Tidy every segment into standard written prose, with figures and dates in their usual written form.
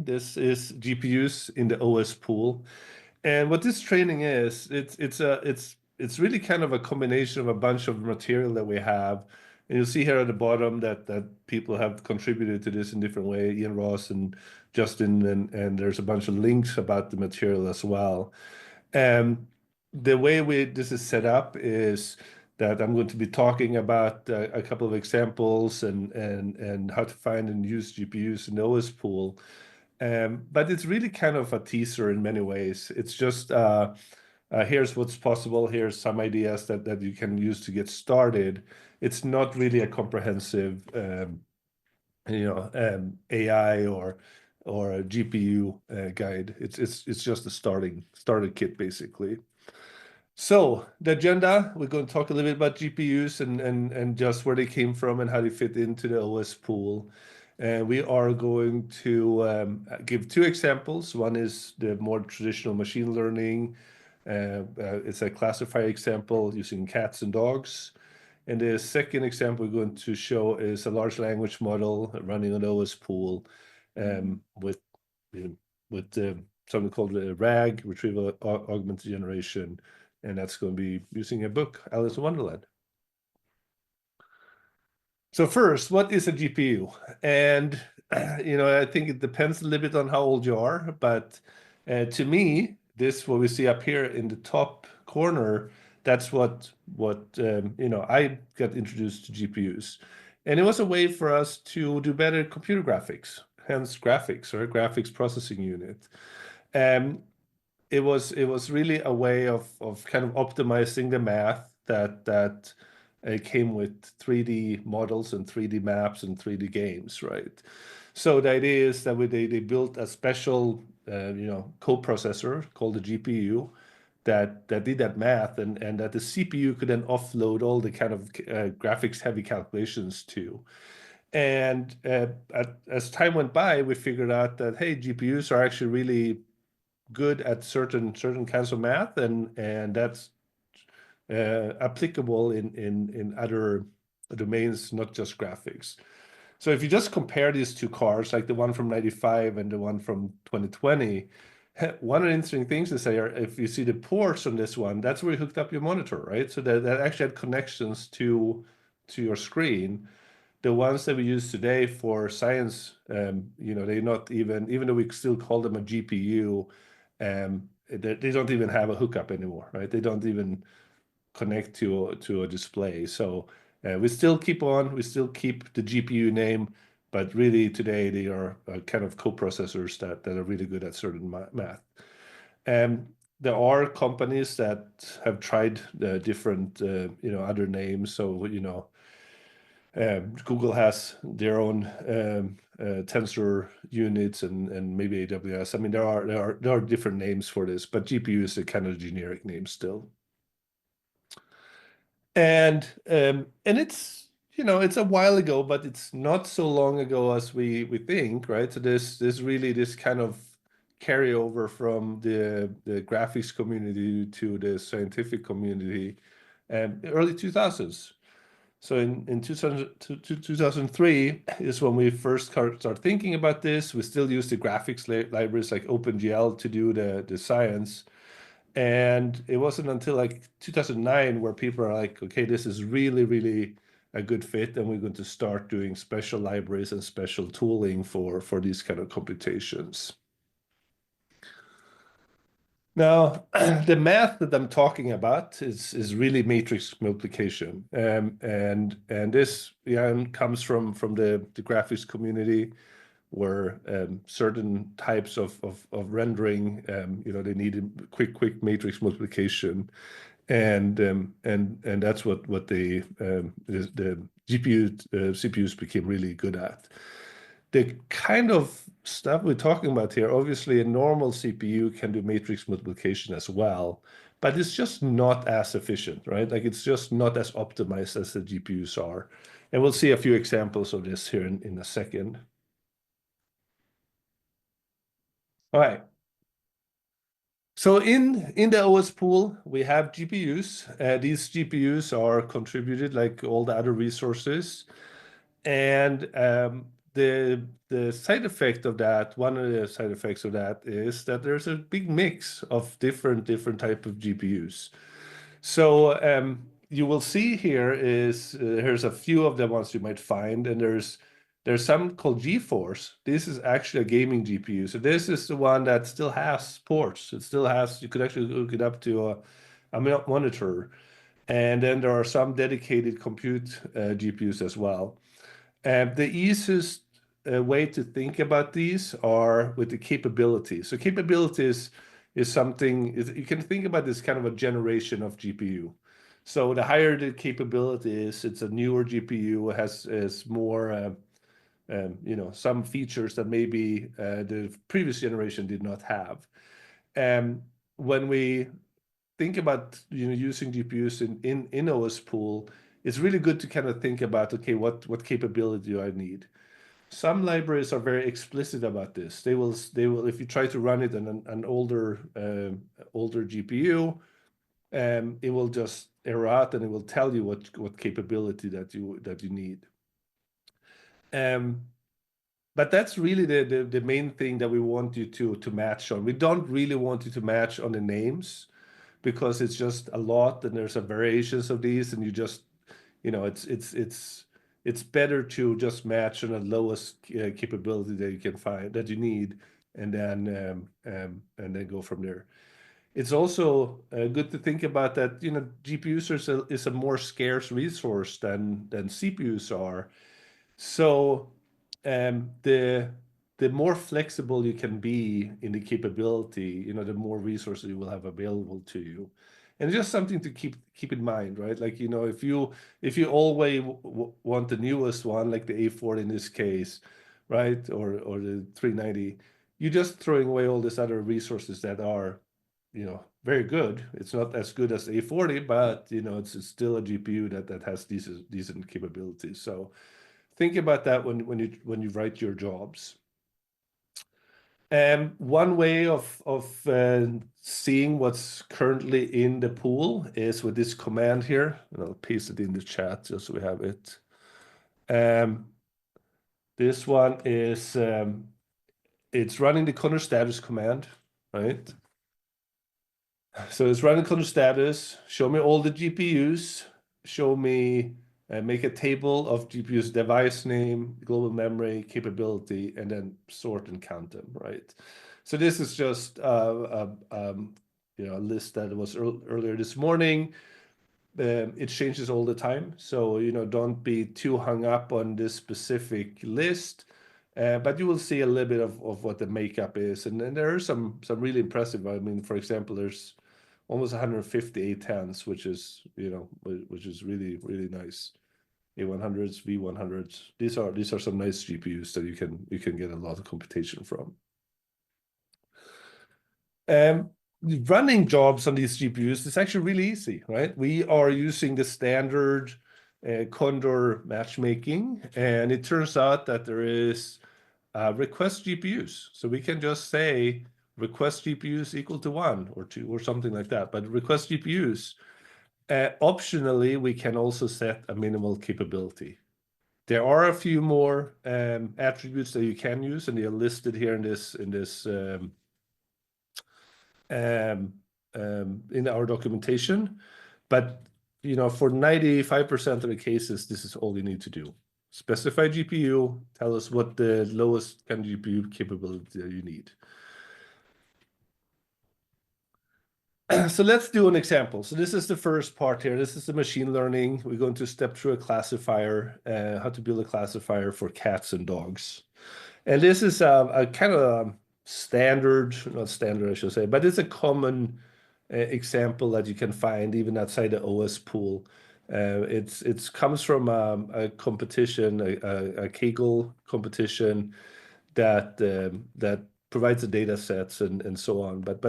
This is GPUs in the OSPool. And what this training is, it's really kind of a combination of a bunch of material that we have. And you'll see here at the bottom that people have contributed to this in different way, Ian Ross and Justin, and there's a bunch of links about the material as well. The way this is set up is that I'm going to be talking about a couple of examples and how to find and use GPUs in the OSPool. But it's really kind of a teaser in many ways. It's just here's what's possible. Here's some ideas that you can use to get started. It's not really a comprehensive, AI or a GPU guide. It's just a starter kit basically. So the agenda, we're going to talk a little bit about GPUs and just where they came from and how they fit into the OSPool. And we are going to give two examples. One is the more traditional machine learning. It's a classifier example using cats and dogs. And the second example we're going to show is a large language model running on OSPool with something called RAG, Retrieval Augmented Generation. And that's going to be using a book, Alice in Wonderland. So first, what is a GPU? And, I think it depends a little bit on how old you are. But to me, what we see up here in the top corner, that's what I got introduced to GPUs. And it was a way for us to do better computer graphics, hence graphics or graphics processing unit. It was really a way of kind of optimizing the math that came with 3D models and 3D maps and 3D games, right? So the idea is that they built a special coprocessor called the GPU that did that math and that the CPU could then offload all the kind of graphics heavy calculations to. And as time went by, we figured out that, hey, GPUs are actually really good at certain kinds of math, and that's applicable in other domains, not just graphics. So if you just compare these two cars, like the one from 95 and the one from 2020, one of the interesting things to say are if you see the ports on this one, that's where you hooked up your monitor, right? So that actually had connections to your screen. The ones that we use today for science, they're not even though we still call them a GPU, they don't even have a hookup anymore, right? They don't even connect to a display. So we still keep the GPU name, but really today they are kind of coprocessors that are really good at certain math. There are companies that have tried different other names. So Google has their own tensor units and maybe AWS. I mean, there are different names for this, but GPU is a kind of generic name still. And it's it's a while ago, but it's not so long ago as we think, right? So there's really this kind of carryover from the graphics community to the scientific community, early 2000s. So in 2003 is when we first start thinking about this. We still use the graphics libraries like OpenGL to do the science. And it wasn't until like 2009 where people are like, okay, this is really, really a good fit, and we're going to start doing special libraries and special tooling for these kind of computations. Now, the math that I'm talking about is really matrix multiplication, and this comes from the graphics community, where certain types of rendering, they needed quick matrix multiplication, and that's what the CPUs became really good at. The kind of stuff we're talking about here, obviously a normal CPU can do matrix multiplication as well, but it's just not as efficient, right? Like it's just not as optimized as the GPUs are. And we'll see a few examples of this here in a second. All right. So in the OSPool, we have GPUs. These GPUs are contributed like all the other resources. And the side effect of that, one of the side effects of that is that there's a big mix of different type of GPUs. So you will see here is here's a few of the ones you might find, and there's some called GeForce. This is actually a gaming GPU. So this is the one that still has ports. It still has, you could actually hook it up to a monitor. And then there are some dedicated compute GPUs as well. The easiest way to think about these are with the capability. So capabilities is something, you can think about this kind of a generation of GPU. So the higher the capability is, it's a newer GPU, has more, some features that maybe the previous generation did not have. When we think about using GPUs in OSPool, it's really good to kind of think about, okay, what capability do I need? Some libraries are very explicit about this. They will if you try to run it on an older GPU, it will just error out and it will tell you what capability that you need. But that's really the main thing that we want you to match on. We don't really want you to match on the names, because it's just a lot and there's a variations of these, and you just, it's better to just match on the lowest capability that you can find that you need, and then go from there. It's also good to think about that, GPUs is a more scarce resource than CPUs are. So the more flexible you can be in the capability, the more resources you will have available to you. And just something to keep in mind, right? Like, if you always want the newest one, like the A40 in this case, right, or the 390, you're just throwing away all these other resources that are, very good. It's not as good as the A40, but it's still a GPU that has decent capabilities. So think about that when you write your jobs. One way of seeing what's currently in the pool is with this command here, and I'll paste it in the chat just so we have it. This one is it's running the control status command, right? So it's running control status, show me all the GPUs, show me make a table of GPU's device name, global memory, capability, and then sort and count them, right? So this is just a list that was earlier this morning. It changes all the time, so don't be too hung up on this specific list. But you will see a little bit of what the makeup is, and then there are some really impressive. I mean, for example, there's almost 150 A10s, which is really really nice. A100s, V100s. These are some nice GPUs that you can get a lot of computation from. Running jobs on these GPUs is actually really easy, right? We are using the standard Condor matchmaking, and it turns out that there is request GPUs. So we can just say request GPUs equal to 1 or 2 or something like that, but request GPUs. Optionally, we can also set a minimal capability. There are a few more attributes that you can use, and they are listed here in our documentation. But for 95% of the cases, this is all you need to do. Specify GPU, tell us what the lowest kind of GPU capability that you need. So let's do an example. So this is the first part here. This is the machine learning. We're going to step through a classifier, how to build a classifier for cats and dogs. And this is a kind of standard, not standard, I should say, but it's a common example that you can find even outside the OSPool. It comes from a competition, a Kaggle competition that provides the data sets and so on. But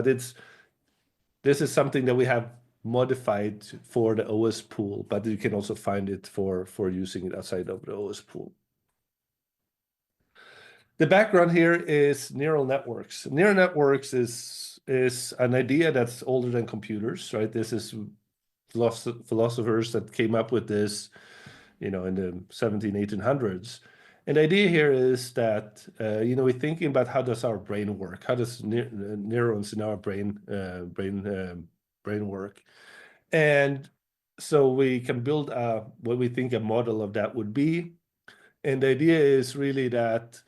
this is something that we have modified for the OSPool, but you can also find it for using it outside of the OSPool. The background here is neural networks. Neural networks is an idea that's older than computers, right? This is philosophers that came up with this, in the 1800s. And the idea here is that we're thinking about how does our brain work? How does neurons in our brain work? And so we can build what we think a model of that would be. And the idea is really that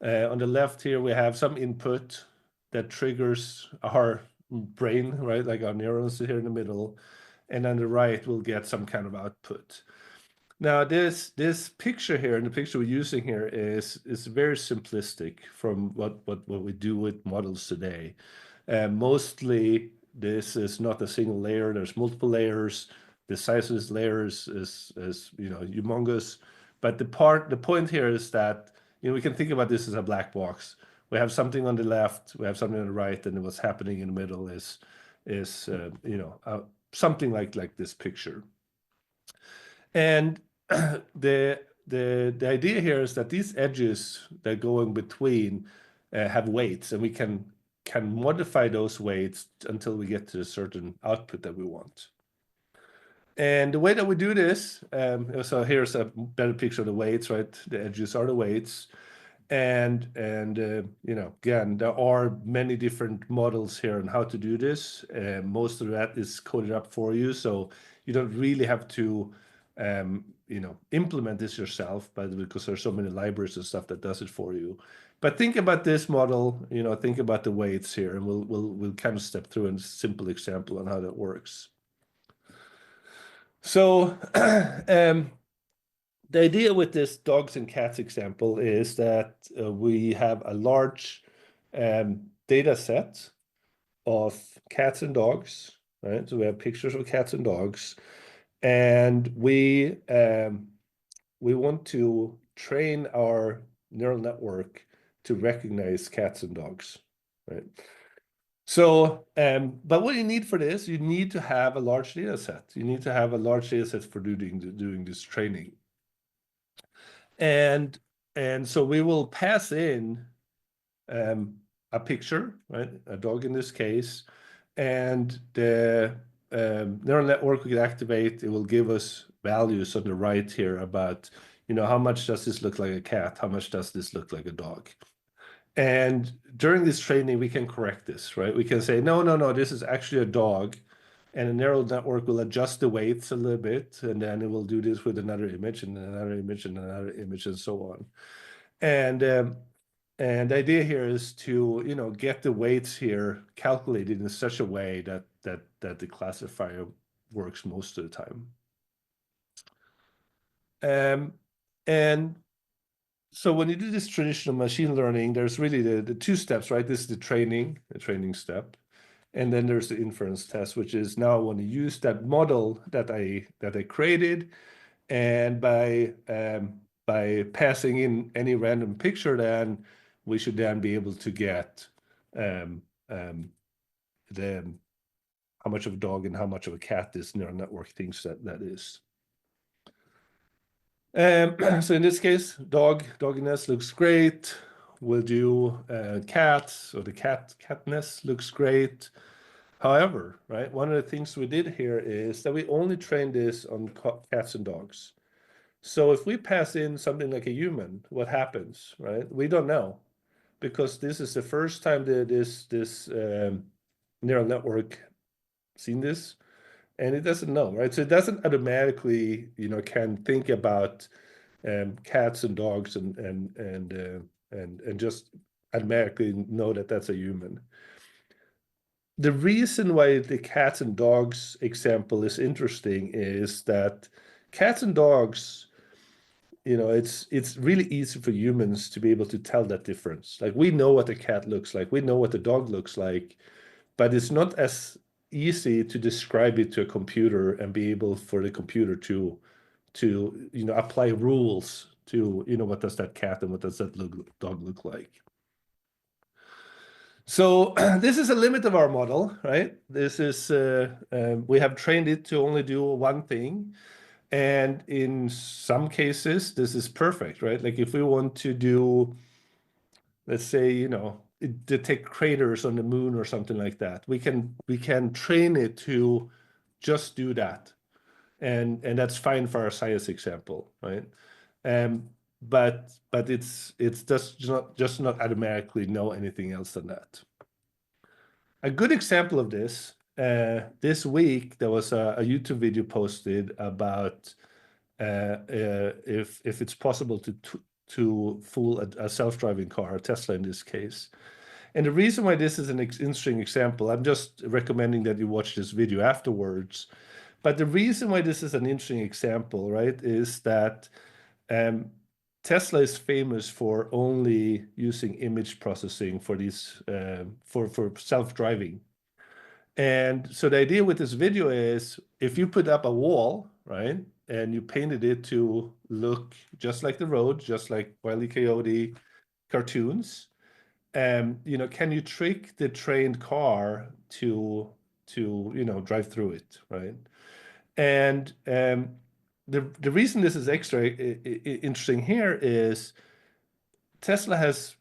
on the left here, we have some input that triggers our brain, right? Like our neurons here in the middle. And on the right, we'll get some kind of output. Now, this picture here, and the picture we're using here is very simplistic from what we do with models today. Mostly, this is not a single layer. There's multiple layers. The size of this layer is humongous. But the point here is that we can think about this as a black box. We have something on the left, we have something on the right, and what's happening in the middle is something like this picture. And the idea here is that these edges that go in between have weights, and we can modify those weights until we get to a certain output that we want. And the way that we do this, so here's a better picture of the weights, right? The edges are the weights. And again, there are many different models here on how to do this. Most of that is coded up for you, so you don't really have to implement this yourself, but because there's so many libraries and stuff that does it for you. But think about this model, think about the weights here, and we'll kind of step through a simple example on how that works. So the idea with this dogs and cats example is that we have a large data set of cats and dogs, right? So we have pictures of cats and dogs, and we want to train our neural network to recognize cats and dogs, right? So, but what you need for this, you need to have a large data set. You need to have a large data set for doing this training. And so we will pass in a picture, right? A dog in this case, and the neural network will activate. It will give us values on the right here about, how much does this look like a cat? How much does this look like a dog? And during this training, we can correct this, right? We can say, no, this is actually a dog. And the neural network will adjust the weights a little bit, and then it will do this with another image and another image and another image and so on. And the idea here is to get the weights here calculated in such a way that the classifier works most of the time. And so when you do this traditional machine learning, there's really the two steps, right? This is the training step. And then there's the inference test, which is now I want to use that model that I created, and by passing in any random picture, then we should then be able to get the how much of a dog and how much of a cat this neural network thinks that is. So in this case, dogginess looks great. We'll do cat, so the catness looks great. However, right, one of the things we did here is that we only trained this on cats and dogs. So if we pass in something like a human, what happens, right? We don't know, because this is the first time that this neural network seen this, and it doesn't know, right? So it doesn't automatically, can think about cats and dogs and just automatically know that that's a human. The reason why the cats and dogs example is interesting is that cats and dogs, it's really easy for humans to be able to tell that difference. Like, we know what a cat looks like, we know what the dog looks like, but it's not as easy to describe it to a computer and be able for the computer to apply rules to what does that cat and what does that dog look like. So this is a limit of our model, right? This is we have trained it to only do one thing, and in some cases this is perfect, right? Like if we want to do, let's say, detect craters on the moon or something like that, we can train it to just do that, and that's fine for our science example, right? but it's just not automatically know anything else than that. A good example of this, this week there was a YouTube video posted about if it's possible to fool a self-driving car, a Tesla in this case. And the reason why this is an interesting example, I'm just recommending that you watch this video afterwards. But the reason why this is an interesting example, right, is that Tesla is famous for only using image processing for these for self-driving. And so the idea with this video is if you put up a wall, right, and you painted it to look just like the road, just like Wile E. Coyote cartoons, can you trick the trained car to drive through it, right? And the reason this is extra interesting here is Tesla has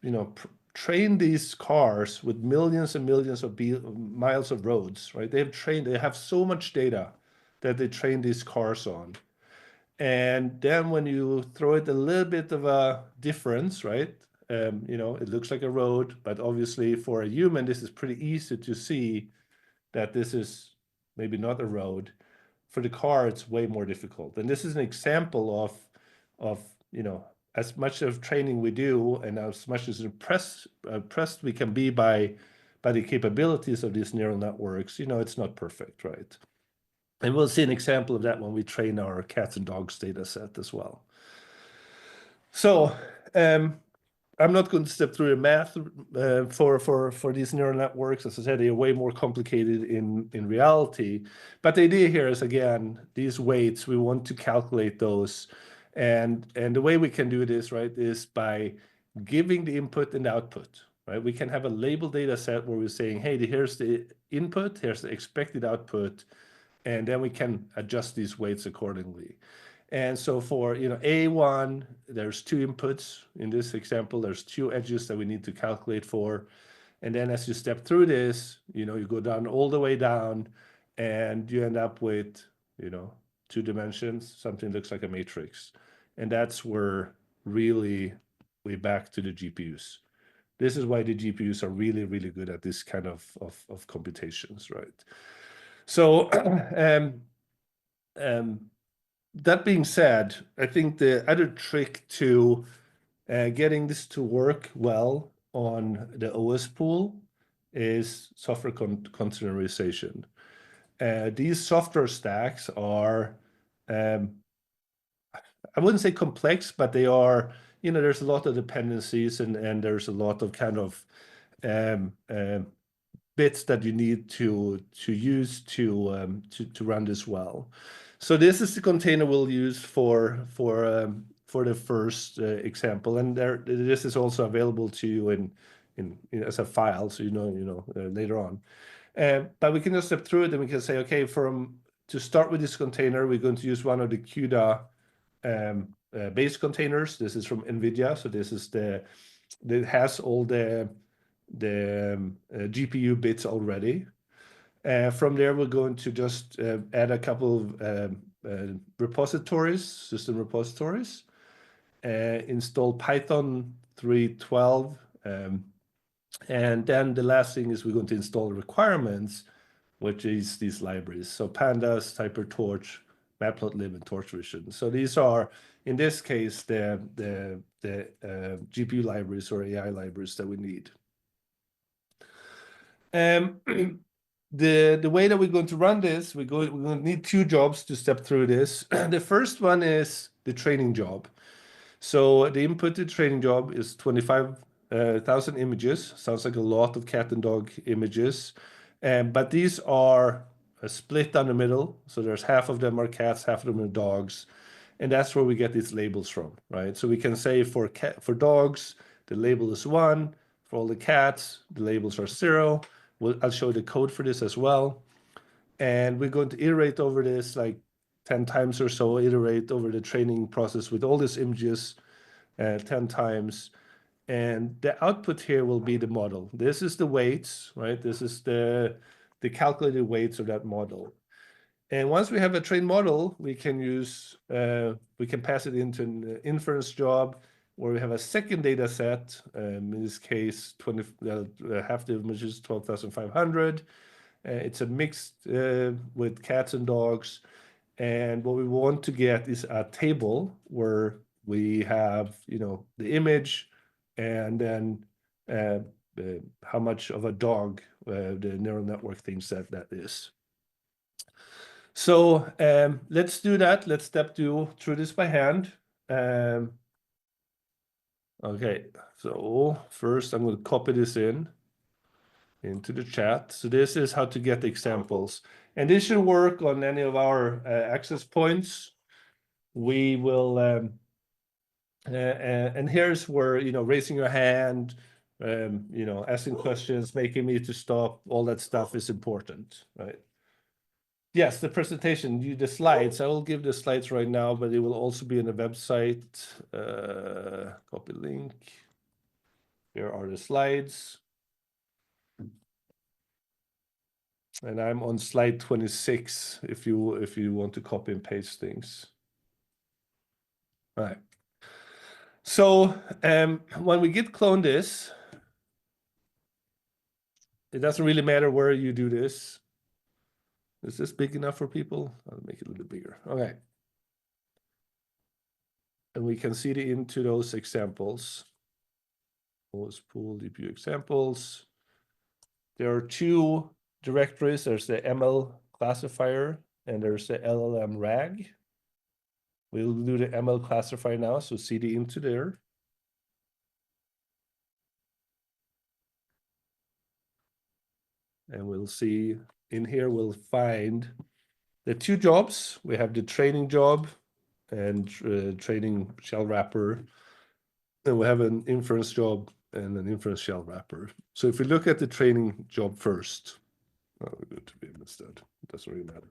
trained these cars with millions and millions of miles of roads, right? They have so much data that they train these cars on. And then when you throw it a little bit of a difference, right? It looks like a road, but obviously for a human, this is pretty easy to see that this is maybe not a road. For the car, it's way more difficult. And this is an example of as much of training we do and as much as impressed we can be by the capabilities of these neural networks, it's not perfect, right? And we'll see an example of that when we train our cats and dogs data set as well. So I'm not going to step through the math for these neural networks. As I said, they're way more complicated in reality. But the idea here is, again, these weights, we want to calculate those. And the way we can do this, right, is by giving the input and the output, right? We can have a labeled data set where we're saying, hey, here's the input, here's the expected output, and then we can adjust these weights accordingly. And so for A1, there's two inputs. In this example, there's two edges that we need to calculate for. And then as you step through this, you go down all the way down, and you end up with 2 dimensions, something that looks like a matrix. And that's where really we're back to the GPUs. This is why the GPUs are really, really good at this kind of computations, right? So that being said, I think the other trick to getting this to work well on the OSPool is software containerization. These software stacks are, I wouldn't say complex, but they are, there's a lot of dependencies and there's a lot of kind of bits that you need to use to run this well. So this is the container we'll use for the first example, and this is also available to you in as a file, so later on. But we can just step through it, and we can say, okay, to start with this container, we're going to use one of the CUDA base containers. This is from NVIDIA, so this is that has all the GPU bits already. From there, we're going to just add a couple of repositories, system repositories, install Python 3.12, and then the last thing is we're going to install requirements, which is these libraries. So Pandas, TypeRTorch, Matplotlib, and Torch Vision. So these are, in this case, the GPU libraries or AI libraries that we need. The way that we're going to run this, we're going to need 2 jobs to step through this. The first one is the training job. So the inputted training job is 25,000 images. Sounds like a lot of cat and dog images. But these are split down the middle. So there's half of them are cats, half of them are dogs. And that's where we get these labels from, right? So we can say for dogs, the label is 1. For all the cats, the labels are 0. I'll show the code for this as well. And we're going to iterate over this like 10 times or so, iterate over the training process with all these images 10 times. And the output here will be the model. This is the weights, right? This is the calculated weights of that model. And once we have a trained model, we can pass it into an inference job. where we have a second data set, in this case, half the images, 12,500. It's a mixed with cats and dogs. And what we want to get is a table where we have, the image and then how much of a dog the neural network thinks that is. So let's do that. Let's step through this by hand. Okay, so first I'm going to copy this into the chat. So this is how to get the examples. And this should work on any of our access points. We will, and here's where, raising your hand, asking questions, making me to stop, all that stuff is important, right? Yes, the presentation, the slides. I will give the slides right now, but it will also be on the website. Copy link. Here are the slides. And I'm on slide 26 if you want to copy and paste things. All right. So when we git clone this, it doesn't really matter where you do this. Is this big enough for people? I'll make it a little bit bigger. Okay. And we can see into those examples. OSPool GPU examples. There are two directories. There's the ML classifier and there's the LLM RAG. We'll do the ML classifier now, so cd into there. And we'll see in here, we'll find the two jobs. We have the training job and training shell wrapper. And we have an inference job and an inference shell wrapper. So if we look at the training job first, we're going to be instead. It doesn't really matter.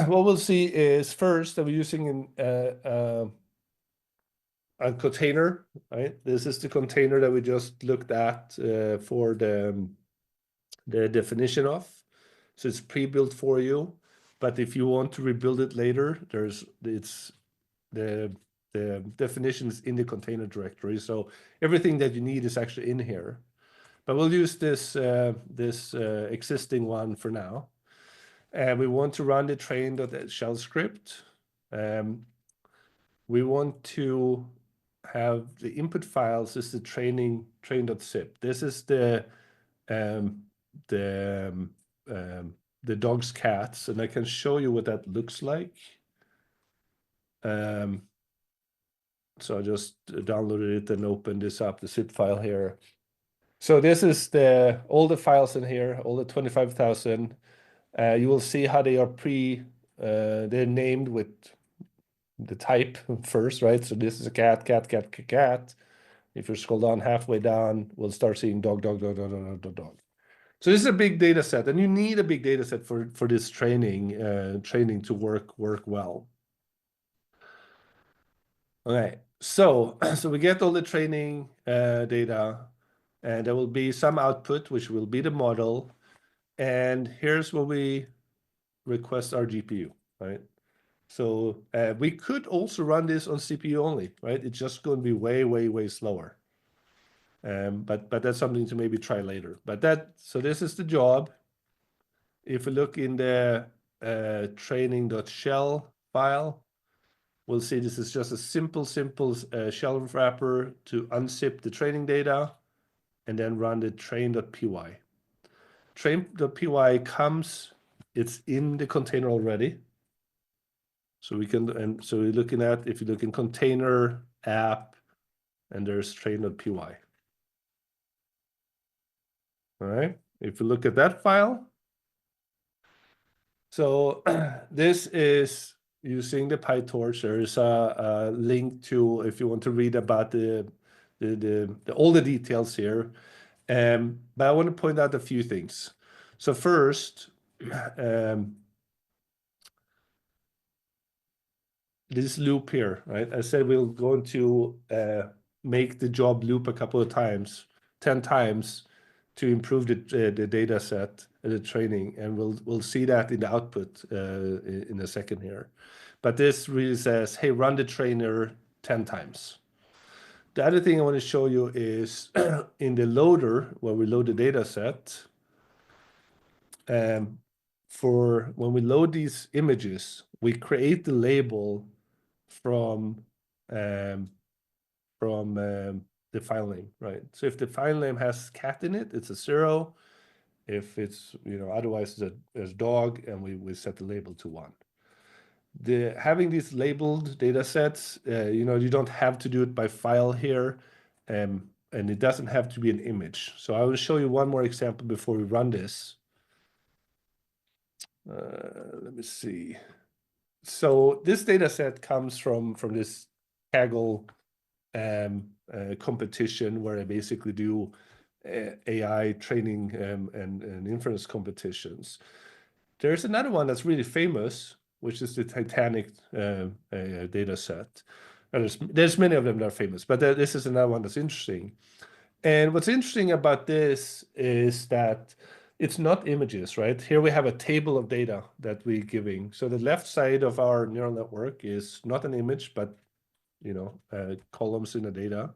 What we'll see is first that we're using a container, right? This is the container that we just looked at for the definition of. So it's pre-built for you. But if you want to rebuild it later, the definition is in the container directory. So everything that you need is actually in here. But we'll use this existing one for now. And we want to run the train.shell script. We want to have the input files is the train.zip. This is the dog's cats, and I can show you what that looks like. So I just downloaded it and opened this up, the zip file here. So this is all the files in here, all the 25,000. You will see how they are they're named with the type first, right? So this is a cat, cat, cat, cat, cat. If you scroll down halfway down, we'll start seeing dog, dog, dog, dog, dog, dog, dog. So this is a big data set, and you need a big data set for this training to work well. Okay, so we get all the training data, and there will be some output, which will be the model. And here's where we request our GPU, right? So we could also run this on CPU only, right? It's just going to be way, way, way slower. But that's something to maybe try later. So this is the job. If we look in the training.shell file, we'll see this is just a simple shell wrapper to unzip the training data and then run the train.py. Train.py it's in the container already. So so we're looking at, if you look in container app, and there's train.py. All right, if you look at that file, so this is using the PyTorch. There is a link to, if you want to read about all the details here. But I want to point out a few things. So first, this loop here, right? I said we're going to make the job loop a couple of times, 10 times, to improve the data set, the training, and we'll see that in the output in a second here. but this really says, hey, run the trainer 10 times. The other thing I want to show you is in the loader, where we load the data set, for when we load these images, we create the label from the file name, right? So if the file name has cat in it, it's a 0. If it's, otherwise it's a dog, and we set the label to 1. Having these labeled data sets, you don't have to do it by file here, and it doesn't have to be an image. So I will show you one more example before we run this. Let me see. So this data set comes from this Kaggle competition, where I basically do AI training and inference competitions. There's another one that's really famous, which is the Titanic data set. And there's many of them that are famous, but this is another one that's interesting. And what's interesting about this is that it's not images, right? Here we have a table of data that we're giving. So the left side of our neural network is not an image, but columns in the data.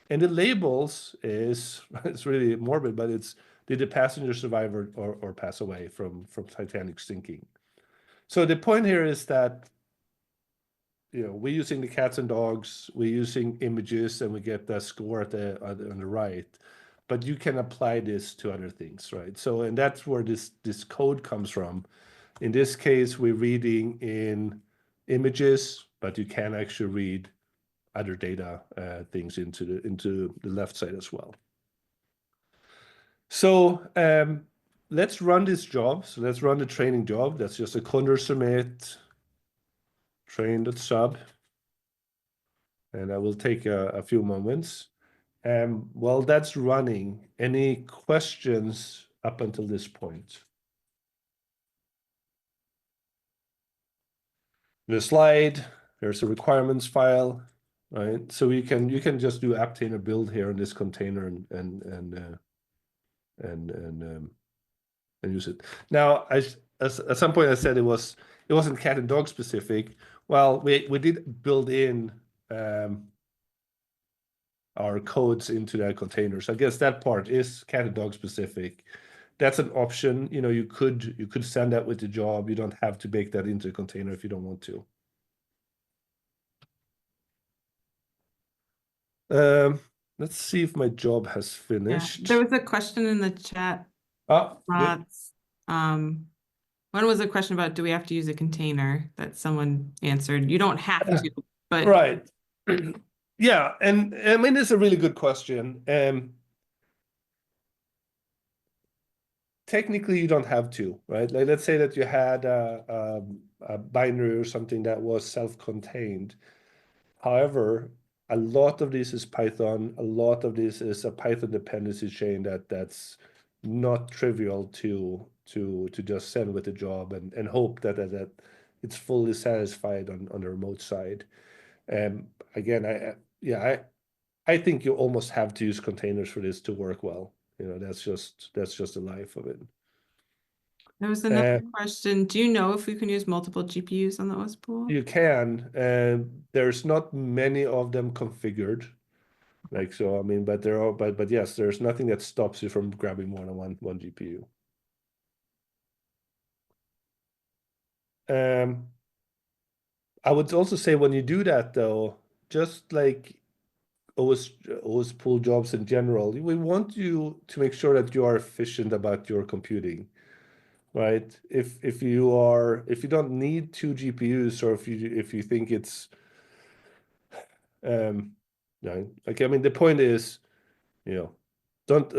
And the labels is, it's really morbid, but it's, did the passenger survive or pass away from Titanic sinking? So the point here is that, we're using the cats and dogs, we're using images, and we get the score on the right. But you can apply this to other things, right? So, and that's where this code comes from. In this case, we're reading in images, but you can actually read other data things into the left side as well. So let's run this job. So let's run the training job. That's just a conjure submit train.sub. And that will take a few moments. While that's running, any questions up until this point? The slide, there's a requirements file, right? So you can just do apptainer build here in this container and use it. Now, at some point I said it wasn't cat and dog specific. Well, we did build in our codes into that container. So I guess that part is cat and dog specific. That's an option. You could send that with the job. You don't have to bake that into a container if you don't want to. Let's see if my job has finished. Yeah, there was a question in the chat. Good. One was a question about, do we have to use a container, that someone answered. You don't have to, but right. Yeah, and I mean, it's a really good question. Technically, you don't have to, right? Like, let's say that you had a binary or something that was self-contained. However, a lot of this is Python. A lot of this is a Python dependency chain that's not trivial to just send with the job and hope that it's fully satisfied on the remote side. Again, I think you almost have to use containers for this to work well. That's just the life of it. there was another question. Do you know if we can use multiple GPUs on the OSPool? You can. There's not many of them configured. Like, so, I mean, but there are, but yes, there's nothing that stops you from grabbing more than one GPU. I would also say when you do that though, just like OSPool jobs in general, we want you to make sure that you are efficient about your computing, right? If you don't need 2 GPUs, or if you think it's no, like, I mean, the point is, don't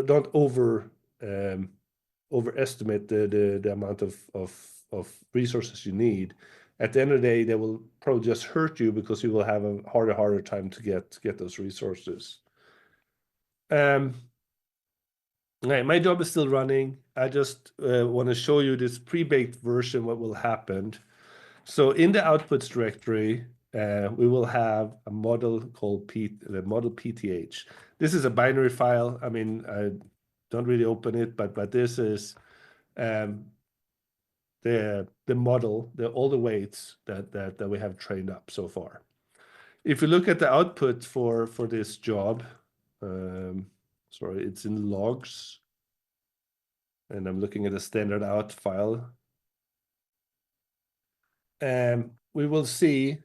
overestimate the amount of resources you need. At the end of the day, they will probably just hurt you because you will have a harder time to get those resources. Okay, my job is still running. I just want to show you this pre-baked version, what will happen. So in the outputs directory, we will have a model called the model PTH. This is a binary file. I mean, I don't really open it, but this is the model, all the weights that we have trained up so far. If you look at the output for this job, sorry, it's in logs, and I'm looking at a standard out file. We will see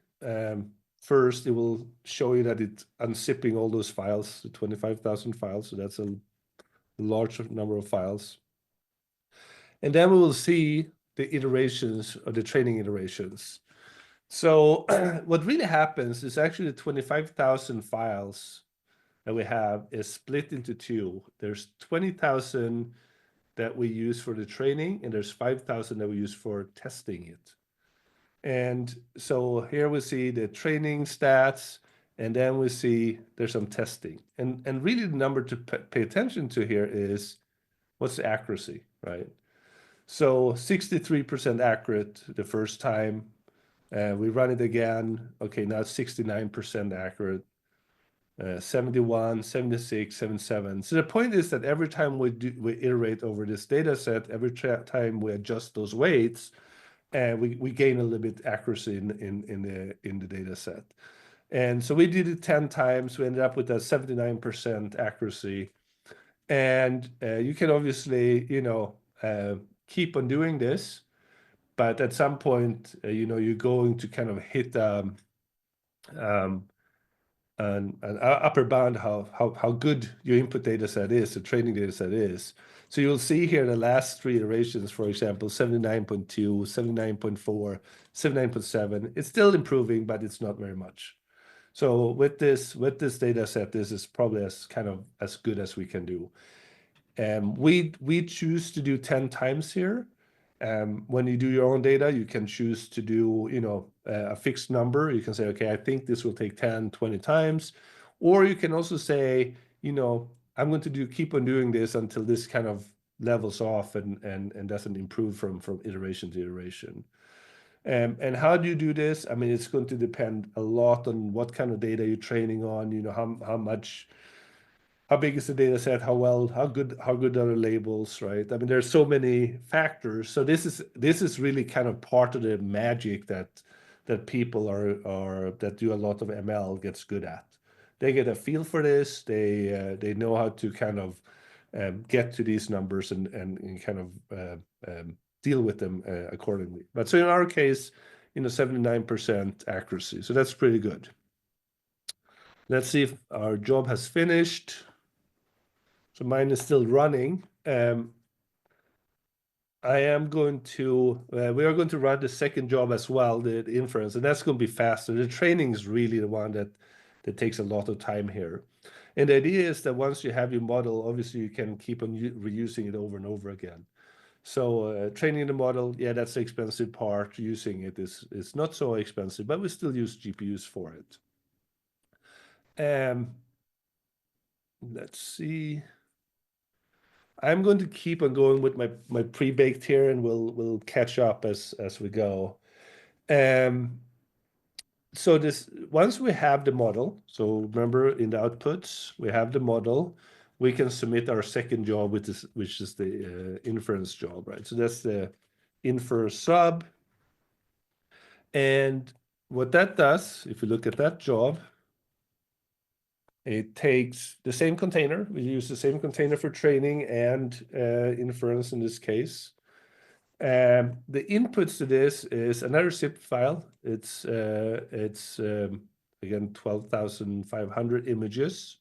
first, it will show you that it's unzipping all those files, the 25,000 files. So that's a large number of files. And then we will see the iterations or the training iterations. So what really happens is actually the 25,000 files that we have is split into two. There's 20,000 that we use for the training, and there's 5,000 that we use for testing it. And so here we see the training stats, and then we see there's some testing. And really the number to pay attention to here is what's the accuracy, right? So 63% accurate the first time. We run it again. Okay, now it's 69% accurate. 71, 76, 77. So the point is that every time we iterate over this data set, every time we adjust those weights, we gain a little bit accuracy in the data set. And so we did it 10 times. We ended up with a 79% accuracy. And you can obviously, keep on doing this, but at some point, you're going to kind of hit an upper bound how good your input data set is, the training data set is. So you'll see here the last three iterations, for example, 79.2, 79.4, 79.7. It's still improving, but it's not very much. So with this data set, this is probably as good as we can do. We choose to do 10 times here. When you do your own data, you can choose to do, a fixed number. You can say, okay, I think this will take 10, 20 times. Or you can also say, I'm going to keep on doing this until this kind of levels off and doesn't improve from iteration to iteration. And how do you do this? I mean, it's going to depend a lot on what kind of data you're training on, how big is the data set, how good are the labels, right? I mean, there's so many factors. So this is really kind of part of the magic that people that do a lot of ML gets good at. They get a feel for this. They know how to kind of get to these numbers and kind of deal with them accordingly. But so in our case, 79% accuracy. So that's pretty good. Let's see if our job has finished. So mine is still running. we are going to run the second job as well, the inference, and that's going to be faster. The training is really the one that takes a lot of time here. And the idea is that once you have your model, obviously you can keep on reusing it over and over again. So training the model, yeah, that's the expensive part. Using it is not so expensive, but we still use GPUs for it. Let's see. I'm going to keep on going with my pre-baked here, and we'll catch up as we go. So once we have the model, so remember in the outputs, we have the model, we can submit our second job, which is the inference job, right? So that's the infer sub. And what that does, if you look at that job, it takes the same container. We use the same container for training and inference in this case. The inputs to this is another zip file. It's again 12,500 images,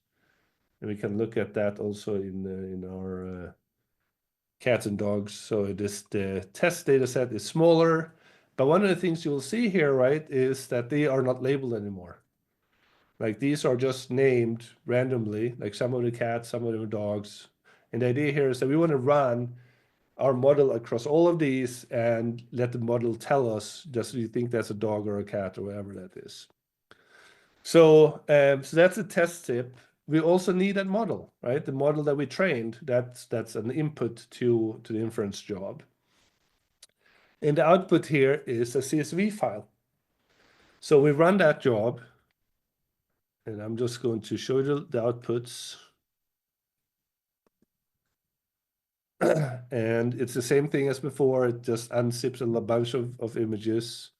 and we can look at that also in our cats and dogs. So the test data set is smaller, but one of the things you'll see here, right, is that they are not labeled anymore. Like these are just named randomly, like some of the cats, some of the dogs. And the idea here is that we want to run our model across all of these and let the model tell us, does you think that's a dog or a cat or whatever that is. So that's a test tip. We also need that model, right? The model that we trained, that's an input to the inference job. And the output here is a CSV file. So we run that job, and I'm just going to show you the outputs. And it's the same thing as before. It just unzips a bunch of images.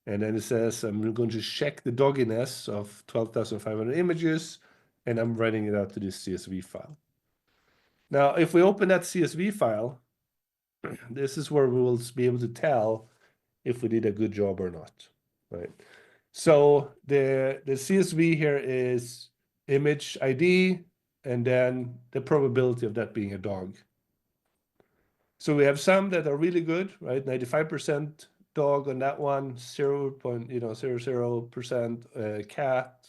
And then it says, I'm going to check the dogginess of 12,500 images, and I'm writing it out to this CSV file. Now, if we open that CSV file, this is where we will be able to tell if we did a good job or not, right? So the CSV here is image ID, and then the probability of that being a dog. So we have some that are really good, right? 95% dog on that one, 0.00% cat.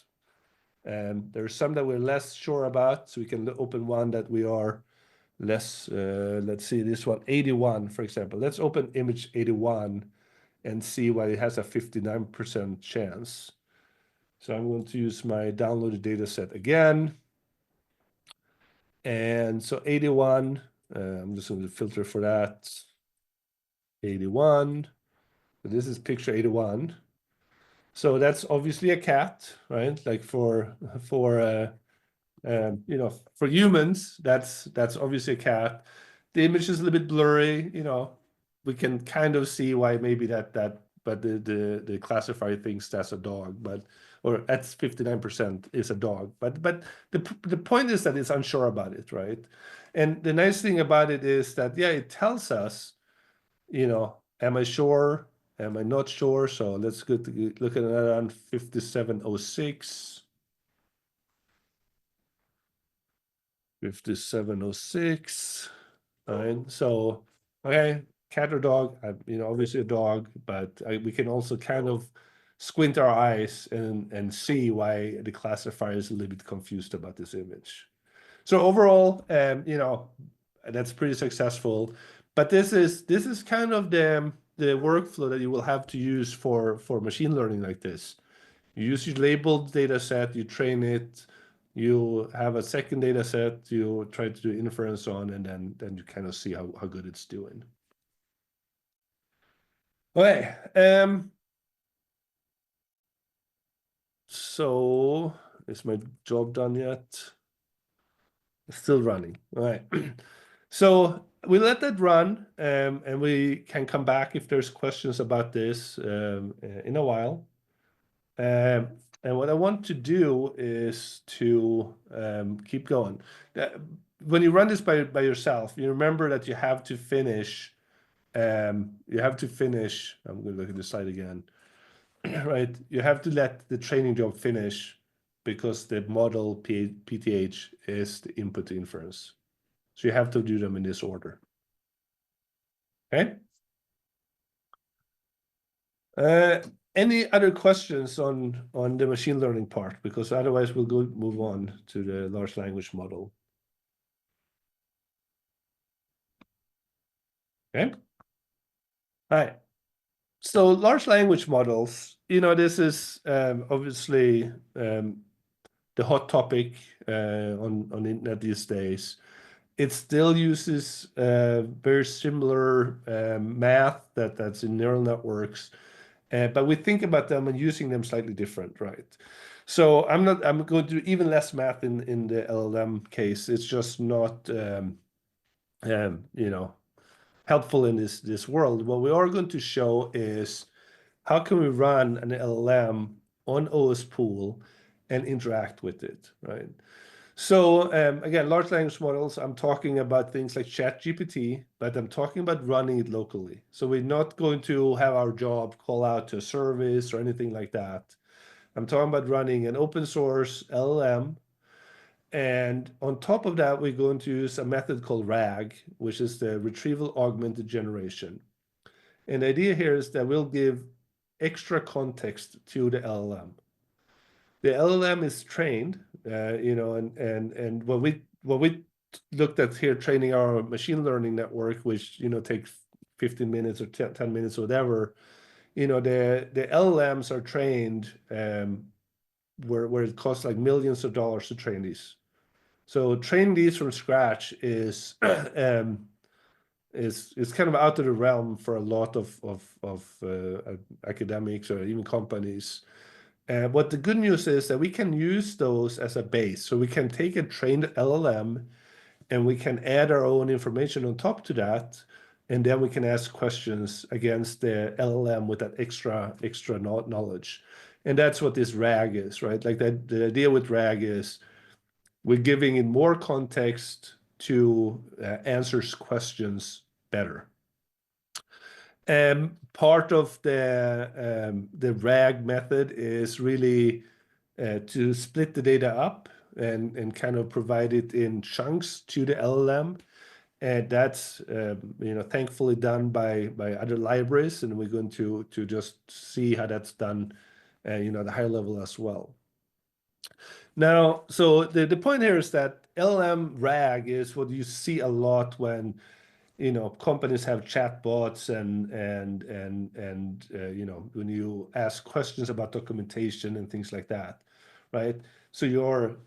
And there's some that we're less sure about. So we can open one that we are less, let's see, this one, 81, for example. Let's open image 81 and see why it has a 59% chance. So I'm going to use my downloaded data set again. And so 81, I'm just going to filter for that. 81. So this is picture 81. So that's obviously a cat, right? Like for for humans, that's obviously a cat. The image is a little bit blurry, we can kind of see why maybe that, but the classifier thinks that's a dog, or that's 59% is a dog. But the point is that it's unsure about it, right? And the nice thing about it is that, yeah, it tells us, am I sure? Am I not sure? So let's go to look at around 5706. 5706. All right. So, okay, cat or dog, obviously a dog, but we can also kind of squint our eyes and see why the classifier is a little bit confused about this image. So overall, that's pretty successful. But this is kind of the workflow that you will have to use for machine learning like this. You use your labeled data set, you train it, you have a second data set, you try to do inference on, and then you kind of see how good it's doing. Okay. So is my job done yet? It's still running. All right. So we let that run, and we can come back if there's questions about this in a while. And what I want to do is to keep going. When you run this by yourself, you remember that you have to finish. I'm going to look at the slide again. Right? You have to let the training job finish because the model PTH is the input to inference. So you have to do them in this order. Okay? Any other questions on the machine learning part? Because otherwise we'll move on to the large language model. Okay? All right. So large language models, this is obviously the hot topic on the internet these days. It still uses very similar math that's in neural networks. But we think about them and using them slightly different, right? So I'm going to do even less math in the LLM case. It's just not, helpful in this world. What we are going to show is how can we run an LLM on OSPool and interact with it, right? So again, large language models, I'm talking about things like ChatGPT, but I'm talking about running it locally. So we're not going to have our job call out to a service or anything like that. I'm talking about running an open source LLM. And on top of that, we're going to use a method called RAG, which is the retrieval augmented generation. And the idea here is that we'll give extra context to the LLM. The LLM is trained, and what we looked at here, training our machine learning network, which takes 15 minutes or 10 minutes or whatever. The LLMs are trained where it costs like millions of dollars to train these. So training these from scratch is is kind of out of the realm for a lot of academics or even companies. What the good news is that we can use those as a base. So we can take a trained LLM, and we can add our own information on top to that, and then we can ask questions against the LLM with that extra knowledge. And that's what this RAG is, right? Like that, the idea with RAG is we're giving it more context to answers questions better. Part of the RAG method is really to split the data up and kind of provide it in chunks to the LLM. And that's thankfully done by other libraries, and we're going to just see how that's done at the higher level as well. Now, so the point here is that LLM RAG is what you see a lot when companies have chatbots and when you ask questions about documentation and things like that, right? So your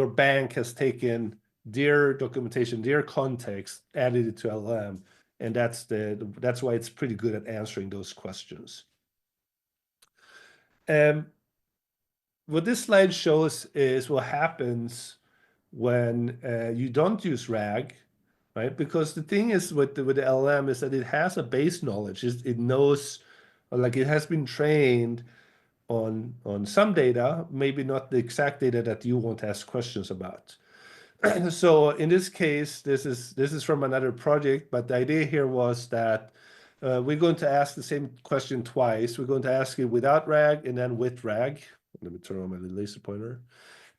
bank has taken their documentation, their context, added it to LLM, and that's why it's pretty good at answering those questions. What this slide shows is what happens when you don't use RAG, right? Because the thing is with the LLM is that it has a base knowledge. It knows, like it has been trained on some data, maybe not the exact data that you want to ask questions about. So in this case, this is from another project, but the idea here was that we're going to ask the same question twice. We're going to ask it without RAG and then with RAG. Let me turn on my laser pointer.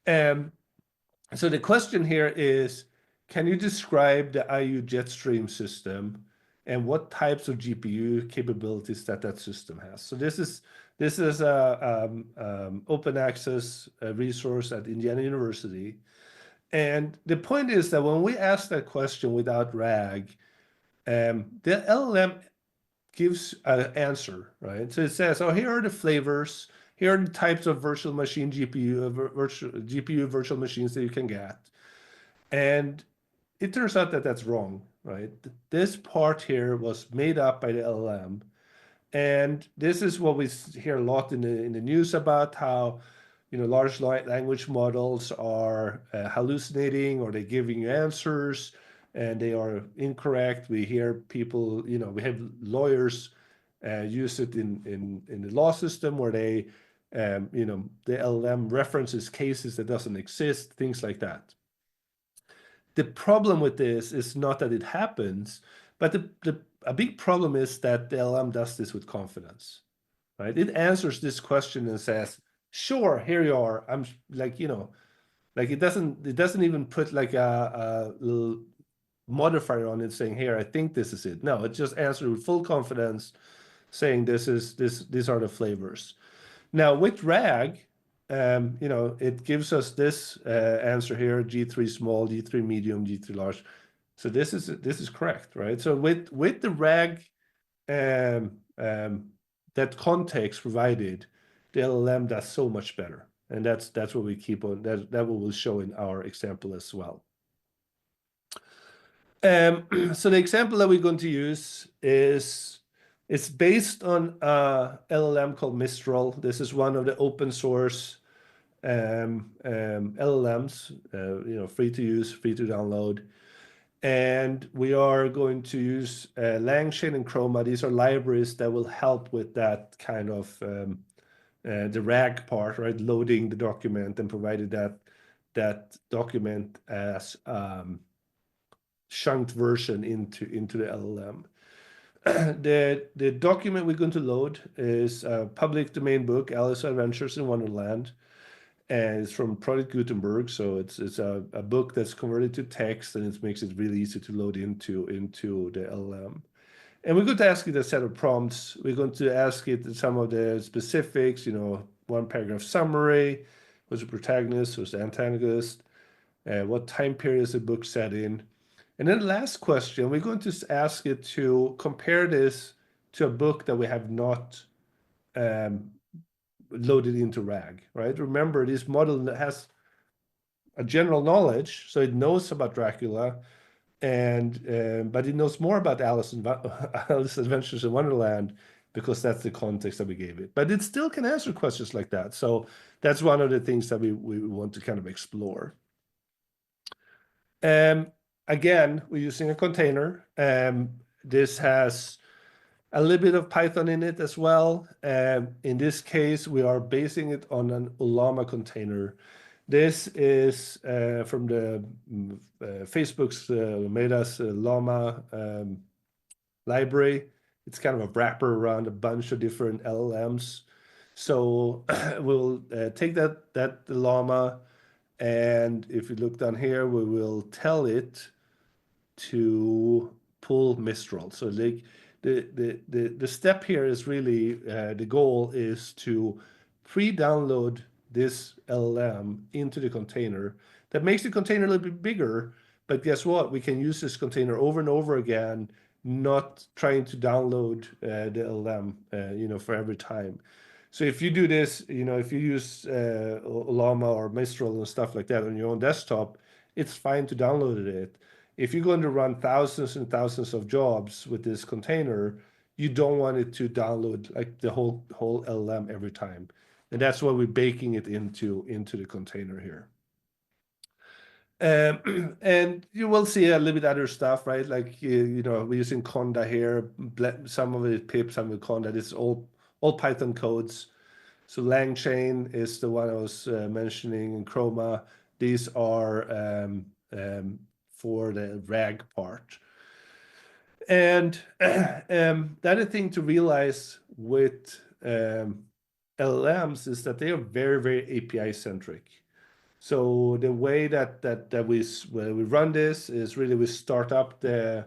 So the question here is, can you describe the IU Jetstream system and what types of GPU capabilities that system has? So this is a open access resource at Indiana University. And the point is that when we ask that question without RAG, the LLM gives an answer, right? So it says, oh, here are the flavors. Here are the types of virtual machine GPU virtual machines that you can get. And it turns out that that's wrong, right? This part here was made up by the LLM. And this is what we hear a lot in the news about how large language models are hallucinating, or they're giving you answers and they are incorrect. We hear people, we have lawyers use it in the law system where they, the LLM references cases that doesn't exist, things like that. The problem with this is not that it happens, but a big problem is that the LLM does this with confidence, right? It answers this question and says, sure, here you are. I'm like, like it doesn't even put like a little modifier on it saying, here, I think this is it. No, it just answers with full confidence saying these are the flavors. Now with RAG, it gives us this answer here, G3 small, G3 medium, G3 large. So this is correct, right? So with the RAG that context provided, the LLM does so much better. And that's what we keep on, that what we'll show in our example as well. So the example that we're going to use is, it's based on a LLM called Mistral. This is one of the open source LLMs, free to use, free to download. And we are going to use LangChain and Chroma. These are libraries that will help with that kind of the RAG part, right? Loading the document and provided that document as chunked version into the LLM. The document we're going to load is a public domain book, Alice Adventures in Wonderland. And it's from Project Gutenberg, so it's a book that's converted to text, and it makes it really easy to load into the LLM. And we're going to ask it a set of prompts. We're going to ask it some of the specifics, one paragraph summary, who's the protagonist, who's the antagonist, what time period is the book set in. And then the last question, we're going to ask it to compare this to a book that we have not loaded into RAG, right? Remember, this model has a general knowledge, so it knows about Dracula, but it knows more about Alice Adventures in Wonderland because that's the context that we gave it. But it still can answer questions like that. So that's one of the things that we want to kind of explore. Again, we're using a container. This has a little bit of Python in it as well. In this case, we are basing it on an Ulama container. This is from the Facebook's Metas Llama library. It's kind of a wrapper around a bunch of different LLMs. So we'll take that llama, and if you look down here, we will tell it to pull Mistral. So like the step here is really the goal is to pre-download this LLM into the container. That makes the container a little bit bigger, but guess what? We can use this container over and over again, not trying to download the LLM, for every time. So if you do this, if you use Llama or Mistral and stuff like that on your own desktop, it's fine to download it. If you're going to run thousands and thousands of jobs with this container, you don't want it to download like the whole LLM every time. And that's why we're baking it into the container here. And you will see a little bit other stuff, right? Like, we're using Conda here. Some of it is pip, some of it Conda. It's all Python codes. So LangChain is the one I was mentioning in Chroma. These are for the RAG part. And the other thing to realize with LLMs is that they are very, very API centric. So the way that we run this is really we start up the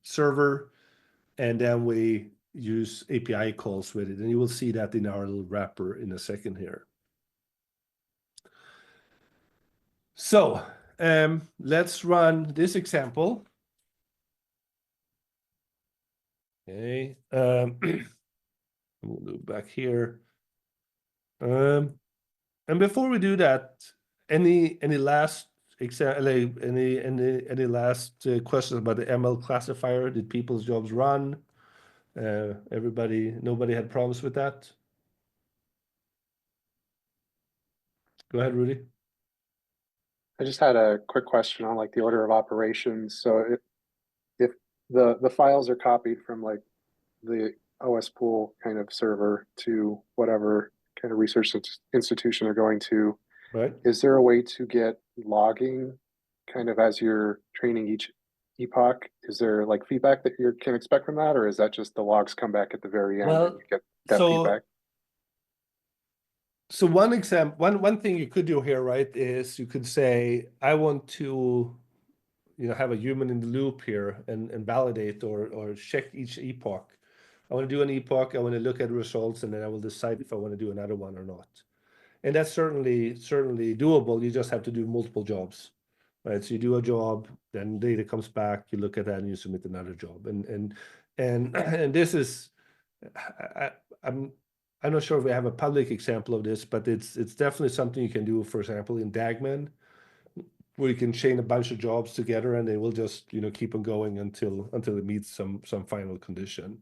server, and then we use API calls with it. And you will see that in our little wrapper in a second here. So let's run this example. Okay, we'll move back here. And before we do that, any last any last questions about the ML classifier? Did people's jobs run? Nobody had problems with that? Go ahead, Rudy. I just had a quick question on like the order of operations. So if the files are copied from like the OSPool kind of server to whatever kind of research institution they're going to, Right. is there a way to get logging kind of as you're training each epoch? Is there like feedback that you can expect from that, or is that just the logs come back at the very end and you get that feedback? So one thing you could do here, right, is you could say, I want to, have a human in the loop here and validate or check each epoch. I want to do an epoch, I want to look at the results, and then I will decide if I want to do another one or not. And that's certainly doable. You just have to do multiple jobs, right? So you do a job, then data comes back, you look at that, and you submit another job. And this is, I'm not sure if we have a public example of this, but it's definitely something you can do, for example, in Dagman, where you can chain a bunch of jobs together and they will just, keep on going until it meets some final condition.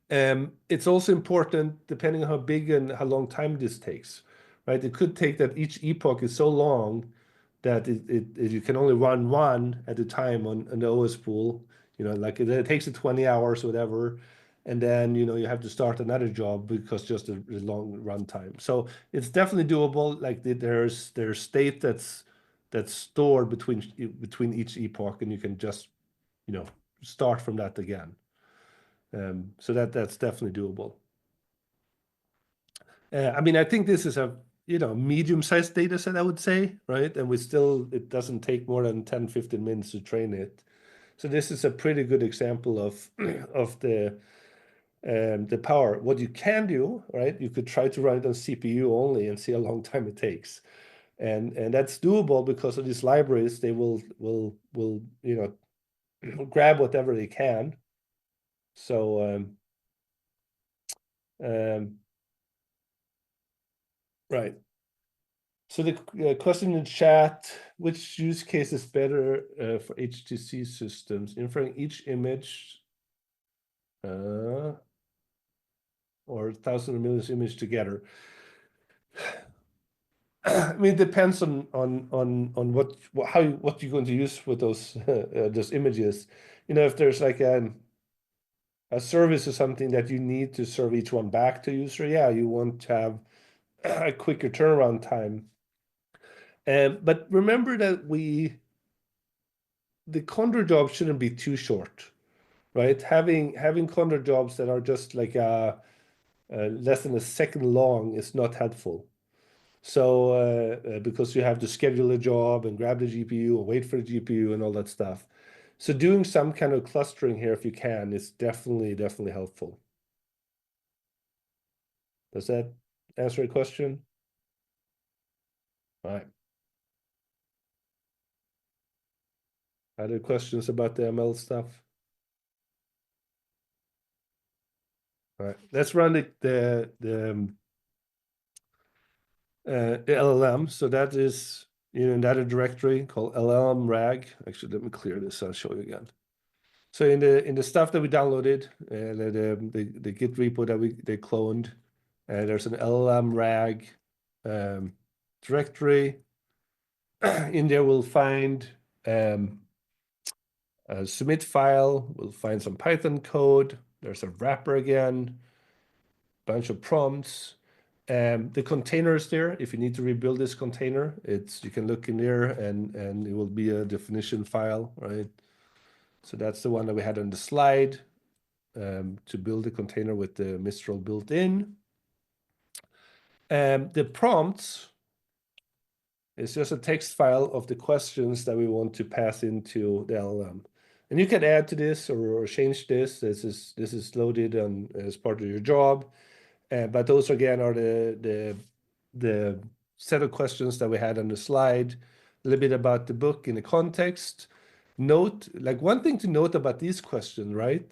It's also important, depending on how big and how long time this takes, right? It could take that each epoch is so long that you can only run one at a time on the OSPool, like it takes it 20 hours or whatever, and then you have to start another job because just a long run time. So it's definitely doable. Like there's state that's stored between each epoch, and you can just start from that again. So that's definitely doable. I mean, I think this is a medium-sized data set, I would say, right? And it doesn't take more than 10, 15 minutes to train it. So this is a pretty good example of the power. What you can do, right? You could try to run it on CPU only and see how long time it takes. And that's doable because of these libraries. They will grab whatever they can. So right. So the question in the chat, which use case is better for HTC systems? Inferring each image or 1,000 million images together? I mean, it depends on what you're going to use with those images. You know, if there's like a service or something that you need to serve each one back to user, yeah, you want to have a quicker turnaround time. But remember that the Condor job shouldn't be too short, right? Having Condor jobs that are just like less than a second long is not helpful. So because you have to schedule a job and grab the GPU and wait for the GPU and all that stuff. So doing some kind of clustering here, if you can, is definitely helpful. Does that answer your question? All right. Other questions about the ML stuff? All right. Let's run the LLM. So that is in that directory called LLM rag. Actually, let me clear this. I'll show you again. So in the stuff that we downloaded, the Git repo that they cloned, there's an LLM rag directory. In there, we'll find a submit file. We'll find some Python code. There's a wrapper again, bunch of prompts. The container is there. If you need to rebuild this container, you can look in there and it will be a definition file, right? So that's the one that we had on the slide to build a container with the Mistral built in. The prompts is just a text file of the questions that we want to pass into the LLM. And you can add to this or change this. This is loaded as part of your job. But those again are the set of questions that we had on the slide. A little bit about the book in the context. Note, like one thing to note about these questions, right,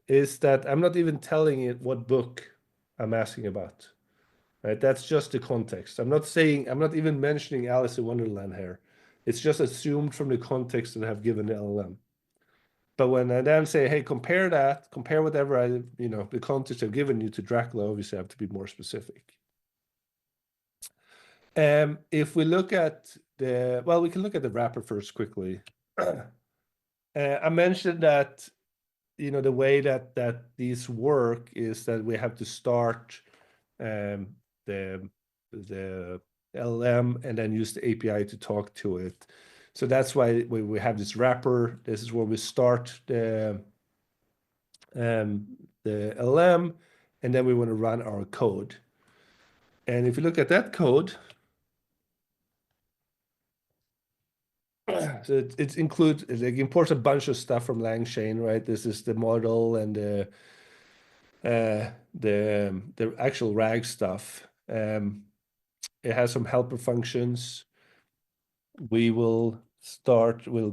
is that I'm not even telling it what book I'm asking about. Right? That's just the context. I'm not even mentioning Alice in Wonderland here. It's just assumed from the context that I've given the LLM. But when I then say, hey, compare whatever the context I've given you to Dracula, obviously I have to be more specific. If we look at we can look at the wrapper first quickly. I mentioned that, the way that these work is that we have to start the LLM and then use the API to talk to it. So that's why we have this wrapper. This is where we start the LLM, and then we want to run our code. And if you look at that code, so it imports a bunch of stuff from LangChain, right? This is the model and the actual RAG stuff. It has some helper functions. We'll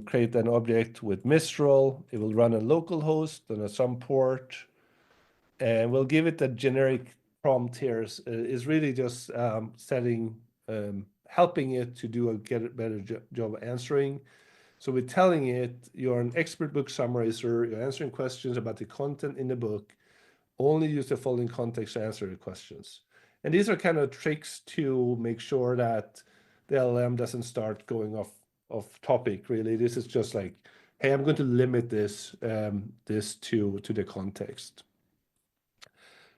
create an object with Mistral. It will run a local host on some port, and we'll give it a generic prompt here. Is really just helping it to get a better job of answering. So we're telling it you're an expert book summarizer. You're answering questions about the content in the book. Only use the following context to answer the questions. And these are kind of tricks to make sure that the LLM doesn't start going off topic, really. This is just like, hey, I'm going to limit this to the context.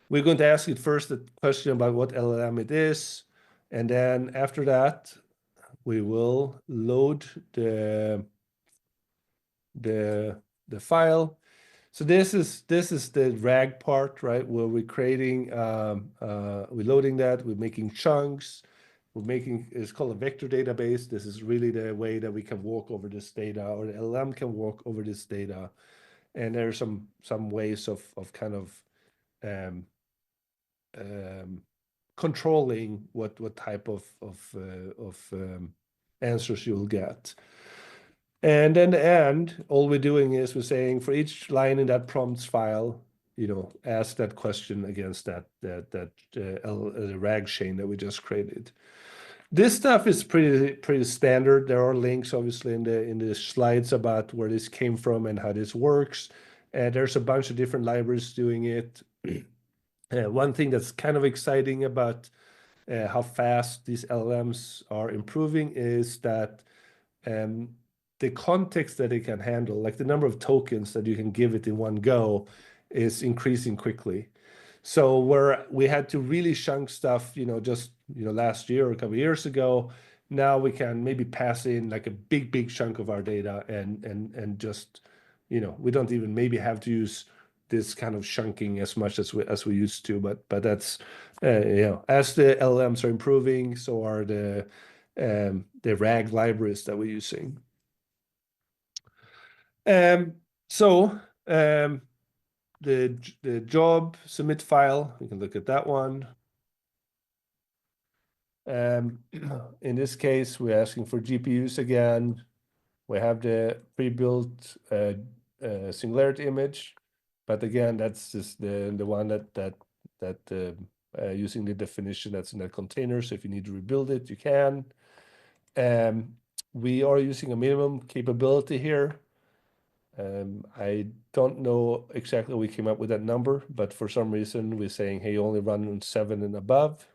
We're going to ask it first a question about what LLM it is. And then after that, we will load the file. So this is the RAG part, right? Where we're creating, we're loading that, we're making chunks, it's called a vector database. This is really the way that we can walk over this data, or the LLM can walk over this data. And there are some ways of kind of controlling what type of answers you'll get. And then the end, all we're doing is we're saying for each line in that prompts file, ask that question against that RAG chain that we just created. This stuff is pretty standard. There are links, obviously, in the slides about where this came from and how this works. There's a bunch of different libraries doing it. One thing that's kind of exciting about how fast these LLMs are improving is that the context that it can handle, like the number of tokens that you can give it in one go, is increasing quickly. So where we had to really chunk stuff, just last year or a couple of years ago, now we can maybe pass in like a big chunk of our data and just, we don't even maybe have to use this kind of chunking as much as we used to, but that's as the LLMs are improving, so are the RAG libraries that we're using. So the job submit file, we can look at that one. In this case, we're asking for GPUs again. We have the pre-built Singularity image, but again, that's just the one that using the definition that's in that container. So if you need to rebuild it, you can. We are using a minimum capability here. I don't know exactly how we came up with that number, but for some reason we're saying, hey, only run on 7 and above.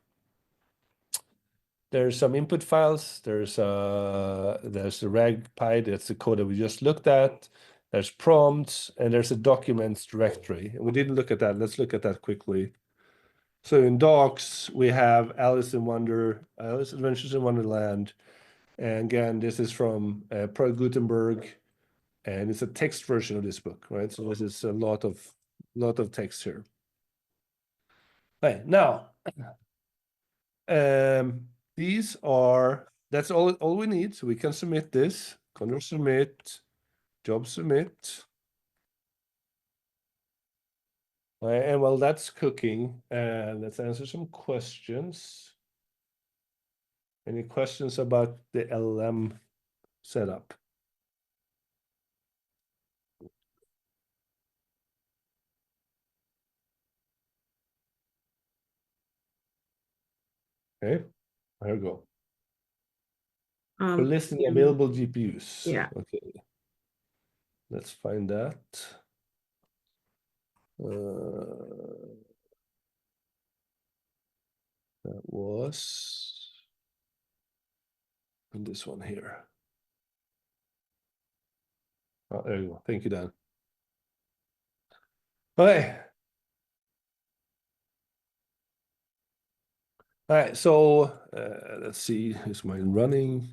There's some input files. There's the ragpy, that's the code that we just looked at. There's prompts, and there's a documents directory. We didn't look at that. Let's look at that quickly. So in docs, we have Alice Adventures in Wonderland. And again, this is from Pearl Gutenberg, and it's a text version of this book, right? So this is a lot of text here. Right, now, that's all we need. So we can submit this, control submit, job submit. And while that's cooking, let's answer some questions. Any questions about the LLM setup? Okay, here we go. For listing available GPUs. Yeah. Okay. Let's find that. That was in this one here. Oh, there you go. Thank you, Dan. Okay. All right, so let's see, is mine running?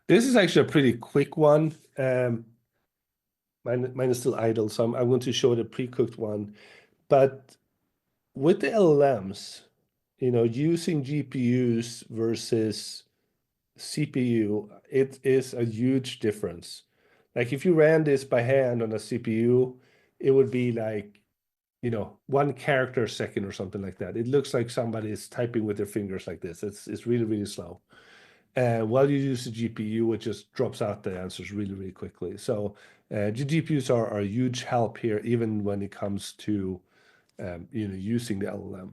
This is actually a pretty quick one. Mine is still idle, so I'm going to show the pre-cooked one. But with the LLMs, using GPUs versus CPU, it is a huge difference. Like if you ran this by hand on a CPU, it would be like, 1 character a second or something like that. It looks like somebody is typing with their fingers like this. It's really, really slow. And while you use the GPU, it just drops out the answers really, really quickly. So the GPUs are a huge help here, even when it comes to using the LLM.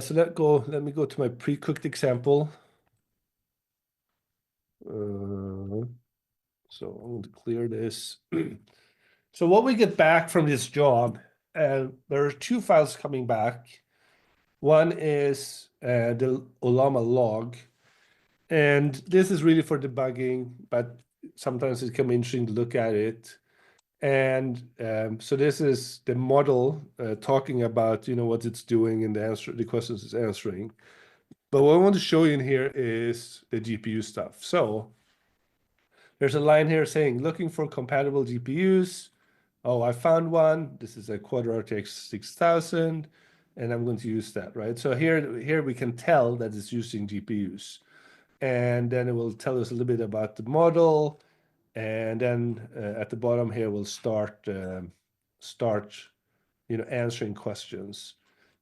So let me go to my pre-cooked example. So I'm going to clear this. So what we get back from this job, there are 2 files coming back. One is the Olama log, and this is really for debugging, but sometimes it can be interesting to look at it. And so this is the model talking about what it's doing and the questions it's answering. But what I want to show you in here is the GPU stuff. So there's a line here saying looking for compatible GPUs. Oh, I found one. This is a Quad RTX 6000, and I'm going to use that, right? So here we can tell that it's using GPUs. And then it will tell us a little bit about the model. And then at the bottom here, we'll start answering questions.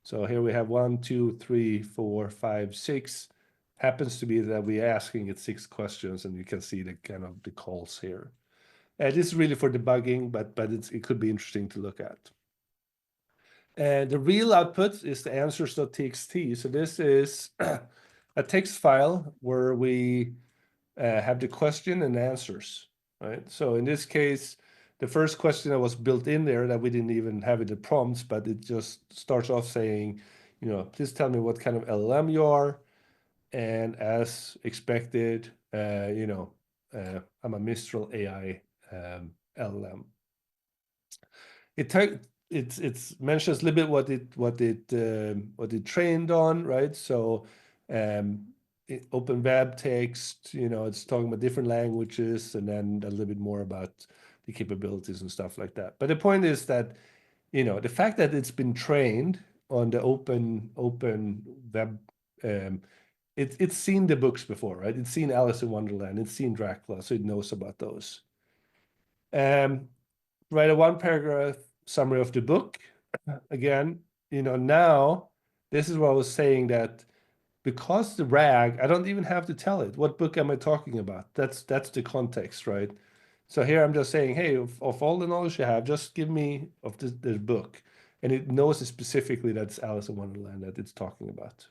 So here we have 1, 2, 3, 4, 5, 6. Happens to be that we're asking it 6 questions, and you can see the kind of the calls here. This is really for debugging, but it could be interesting to look at. And the real output is the answers.txt. So this is a text file where we have the question and answers, right? So in this case, the first question that was built in there that we didn't even have in the prompts, but it just starts off saying, please tell me what kind of LLM you are. And as expected, I'm a Mistral AI LLM. It mentions a little bit what it trained on, right? So open web text, it's talking about different languages, and then a little bit more about the capabilities and stuff like that. But the point is that the fact that it's been trained on the open web, it's seen the books before, right? It's seen Alice in Wonderland, it's seen Dracula, so it knows about those. Write a 1-paragraph summary of the book. Again, now this is what I was saying, that because the RAG, I don't even have to tell it what book am I talking about. That's the context, right? So here I'm just saying, hey, of all the knowledge you have, just give me of this book, and it knows specifically that's Alice in Wonderland that it's talking about.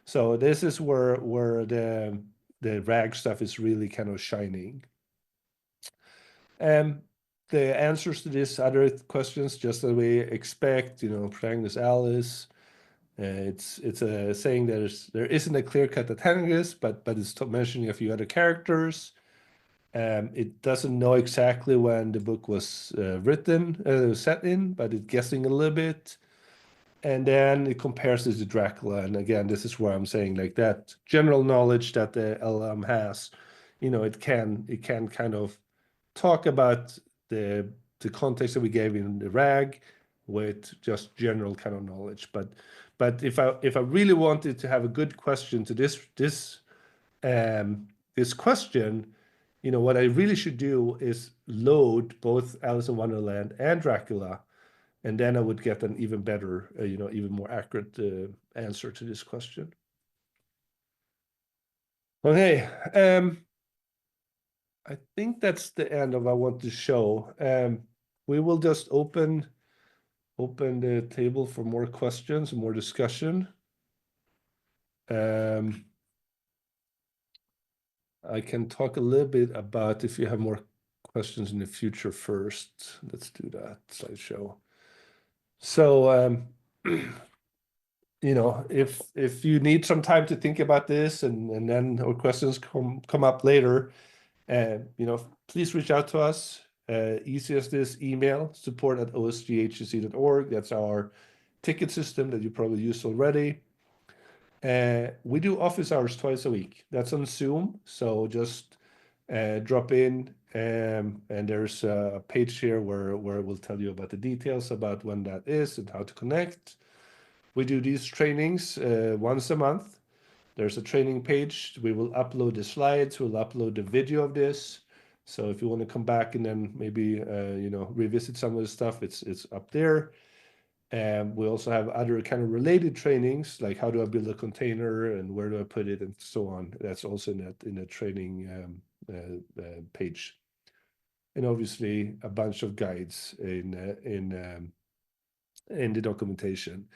So this is where the RAG stuff is really kind of shining. The answers to these other questions, just as we expect, protagonist Alice. It's saying there isn't a clear-cut antagonist, but it's mentioning a few other characters. It doesn't know exactly when the book was set in, but it's guessing a little bit. And then it compares it to Dracula. And again, this is where I'm saying like that general knowledge that the LM has, it can kind of talk about the context that we gave in the RAG with just general kind of knowledge. But if I really wanted to have a good question to this question, what I really should do is load both Alice in Wonderland and Dracula, and then I would get an even better, even more accurate answer to this question. Okay, I think that's the end of what I want to show. We will just open the table for more questions and more discussion. I can talk a little bit about if you have more questions in the future first. Let's do that slideshow. So, if you need some time to think about this and then our questions come up later, please reach out to us. Easiest is email, support@osghcc.org. That's our ticket system that you probably used already. We do office hours twice a week. That's on Zoom, so just drop in, and there's a page here where it will tell you about the details about when that is and how to connect. We do these trainings once a month. There's a training page. We will upload the slides. We'll upload the video of this. So if you want to come back and then maybe revisit some of the stuff, it's up there. And we also have other kind of related trainings, like how do I build a container and where do I put it and so on. That's also in the training page. And obviously a bunch of guides in the documentation.